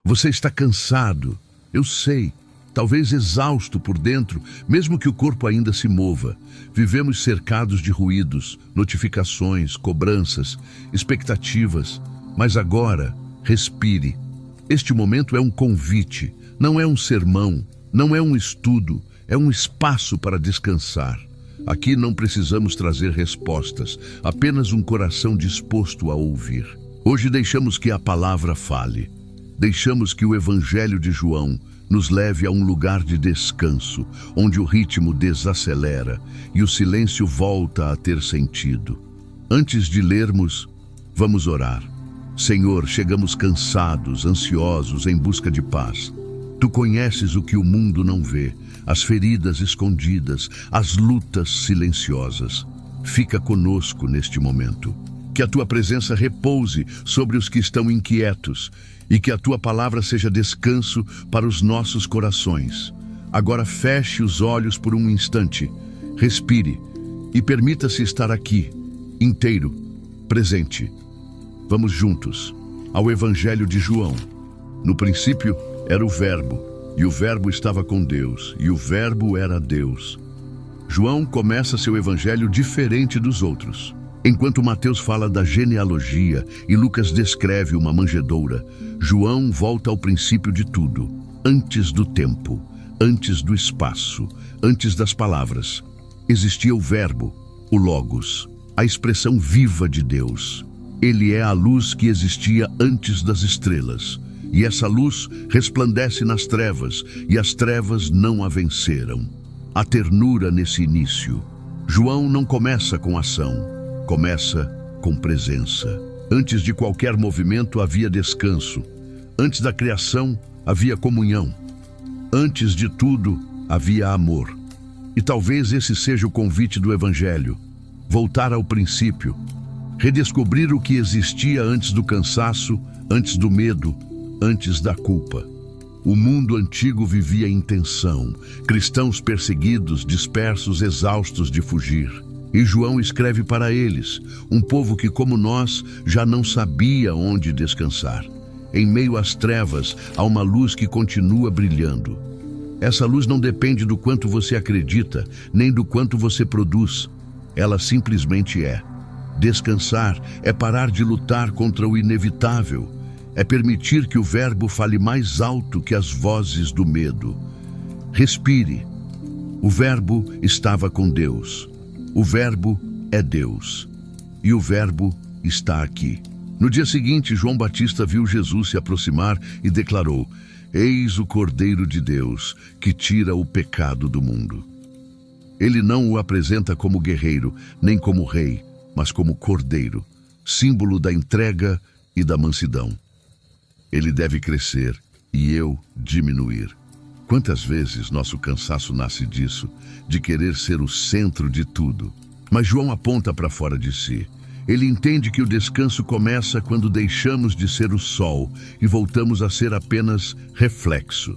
Você está cansado, eu sei, talvez exausto por dentro, mesmo que o corpo ainda se mova. Vivemos cercados de ruídos, notificações, cobranças, expectativas. Mas agora, respire. Este momento é um convite, não é um sermão, não é um estudo, é um espaço para descansar. Aqui não precisamos trazer respostas, apenas um coração disposto a ouvir. Hoje deixamos que a palavra fale. Deixamos que o Evangelho de João nos leve a um lugar de descanso, onde o ritmo desacelera e o silêncio volta a ter sentido. Antes de lermos, vamos orar. Senhor, chegamos cansados, ansiosos, em busca de paz. Tu conheces o que o mundo não vê, as feridas escondidas, as lutas silenciosas. Fica conosco neste momento. Que a tua presença repouse sobre os que estão inquietos e que a tua palavra seja descanso para os nossos corações. Agora feche os olhos por um instante, respire e permita-se estar aqui, inteiro, presente. Vamos juntos ao Evangelho de João. No princípio era o Verbo, e o Verbo estava com Deus, e o Verbo era Deus. João começa seu evangelho diferente dos outros. Enquanto Mateus fala da genealogia e Lucas descreve uma manjedoura, João volta ao princípio de tudo, antes do tempo, antes do espaço, antes das palavras. Existia o Verbo, o Logos, a expressão viva de Deus. Ele é a luz que existia antes das estrelas, e essa luz resplandece nas trevas, e as trevas não a venceram. Há ternura nesse início. João não começa com ação, começa com presença. Antes de qualquer movimento havia descanso. Antes da criação havia comunhão. Antes de tudo havia amor. E talvez esse seja o convite do Evangelho. Voltar ao princípio. Redescobrir o que existia antes do cansaço, antes do medo, antes da culpa. O mundo antigo vivia em tensão, cristãos perseguidos, dispersos, exaustos de fugir. E João escreve para eles, um povo que, como nós, já não sabia onde descansar. Em meio às trevas, há uma luz que continua brilhando. Essa luz não depende do quanto você acredita, nem do quanto você produz. Ela simplesmente é. Descansar é parar de lutar contra o inevitável. É permitir que o Verbo fale mais alto que as vozes do medo. Respire. O Verbo estava com Deus. O Verbo é Deus. E o Verbo está aqui. No dia seguinte, João Batista viu Jesus se aproximar e declarou: Eis o Cordeiro de Deus, que tira o pecado do mundo. Ele não o apresenta como guerreiro, nem como rei, mas como Cordeiro, símbolo da entrega e da mansidão. Ele deve crescer e eu diminuir. Quantas vezes nosso cansaço nasce disso, de querer ser o centro de tudo? Mas João aponta para fora de si. Ele entende que o descanso começa quando deixamos de ser o sol e voltamos a ser apenas reflexo.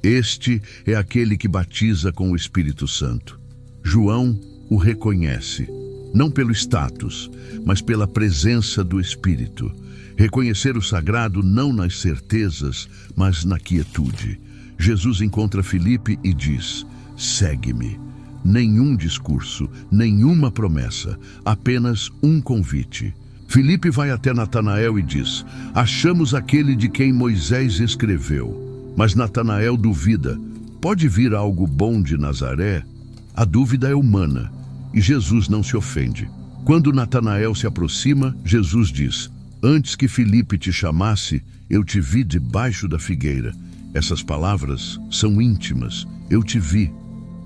Este é aquele que batiza com o Espírito Santo. João o reconhece, não pelo status, mas pela presença do Espírito. Reconhecer o sagrado não nas certezas, mas na quietude. Jesus encontra Filipe e diz: segue-me. Nenhum discurso, nenhuma promessa, apenas um convite. Filipe vai até Natanael e diz: achamos aquele de quem Moisés escreveu. Mas Natanael duvida: pode vir algo bom de Nazaré? A dúvida é humana e Jesus não se ofende. Quando Natanael se aproxima, Jesus diz: antes que Filipe te chamasse, eu te vi debaixo da figueira. Essas palavras são íntimas. Eu te vi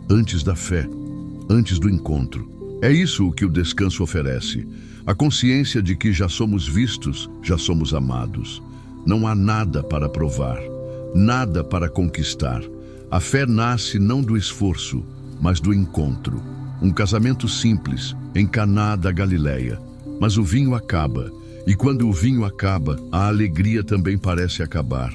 antes da fé, antes do encontro. É isso o que o descanso oferece. A consciência de que já somos vistos, já somos amados. Não há nada para provar, nada para conquistar. A fé nasce não do esforço, mas do encontro. Um casamento simples, em Caná da Galileia. Mas o vinho acaba. E quando o vinho acaba, a alegria também parece acabar.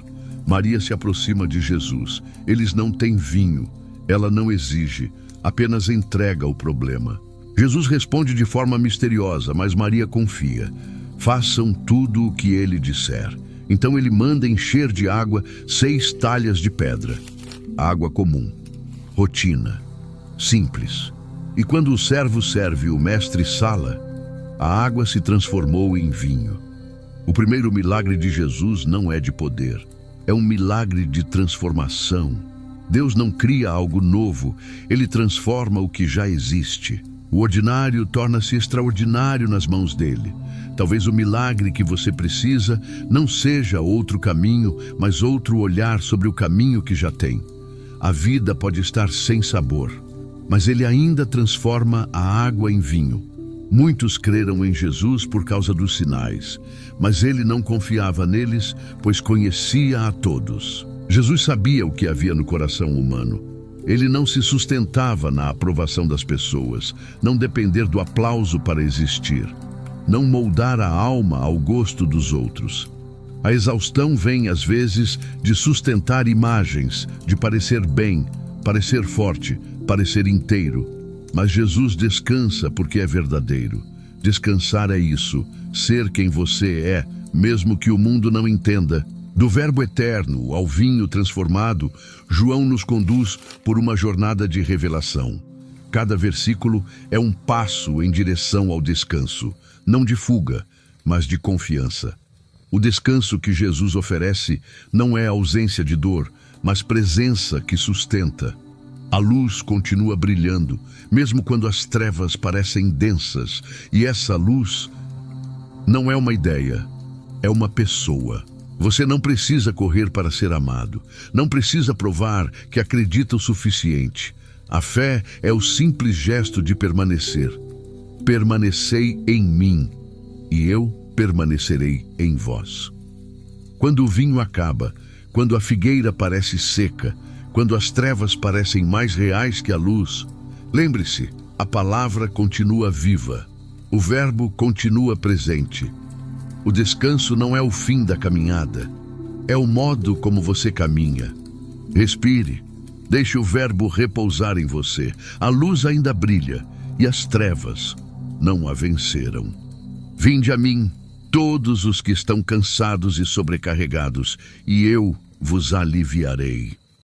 Maria se aproxima de Jesus. Eles não têm vinho. Ela não exige, apenas entrega o problema. Jesus responde de forma misteriosa, mas Maria confia. Façam tudo o que ele disser. Então ele manda encher de água 6 talhas de pedra. Água comum, rotina, simples. E quando o servo serve e o mestre sala, a água se transformou em vinho. O primeiro milagre de Jesus não é de poder, é um milagre de transformação. Deus não cria algo novo, ele transforma o que já existe. O ordinário torna-se extraordinário nas mãos dele. Talvez o milagre que você precisa não seja outro caminho, mas outro olhar sobre o caminho que já tem. A vida pode estar sem sabor, mas ele ainda transforma a água em vinho. Muitos creram em Jesus por causa dos sinais, mas ele não confiava neles, pois conhecia a todos. Jesus sabia o que havia no coração humano. Ele não se sustentava na aprovação das pessoas, não depender do aplauso para existir, não moldar a alma ao gosto dos outros. A exaustão vem, às vezes, de sustentar imagens, de parecer bem, parecer forte, parecer inteiro. Mas Jesus descansa porque é verdadeiro. Descansar é isso, ser quem você é, mesmo que o mundo não entenda. Do verbo eterno ao vinho transformado, João nos conduz por uma jornada de revelação. Cada versículo é um passo em direção ao descanso, não de fuga, mas de confiança. O descanso que Jesus oferece não é ausência de dor, mas presença que sustenta. A luz continua brilhando, mesmo quando as trevas parecem densas, e essa luz não é uma ideia, é uma pessoa. Você não precisa correr para ser amado, não precisa provar que acredita o suficiente. A fé é o simples gesto de permanecer. Permanecei em mim, e eu permanecerei em vós. Quando o vinho acaba, quando a figueira parece seca, quando as trevas parecem mais reais que a luz, lembre-se, a palavra continua viva, o verbo continua presente. O descanso não é o fim da caminhada, é o modo como você caminha. Respire, deixe o verbo repousar em você. A luz ainda brilha e as trevas não a venceram. Vinde a mim, todos os que estão cansados e sobrecarregados, e eu vos aliviarei.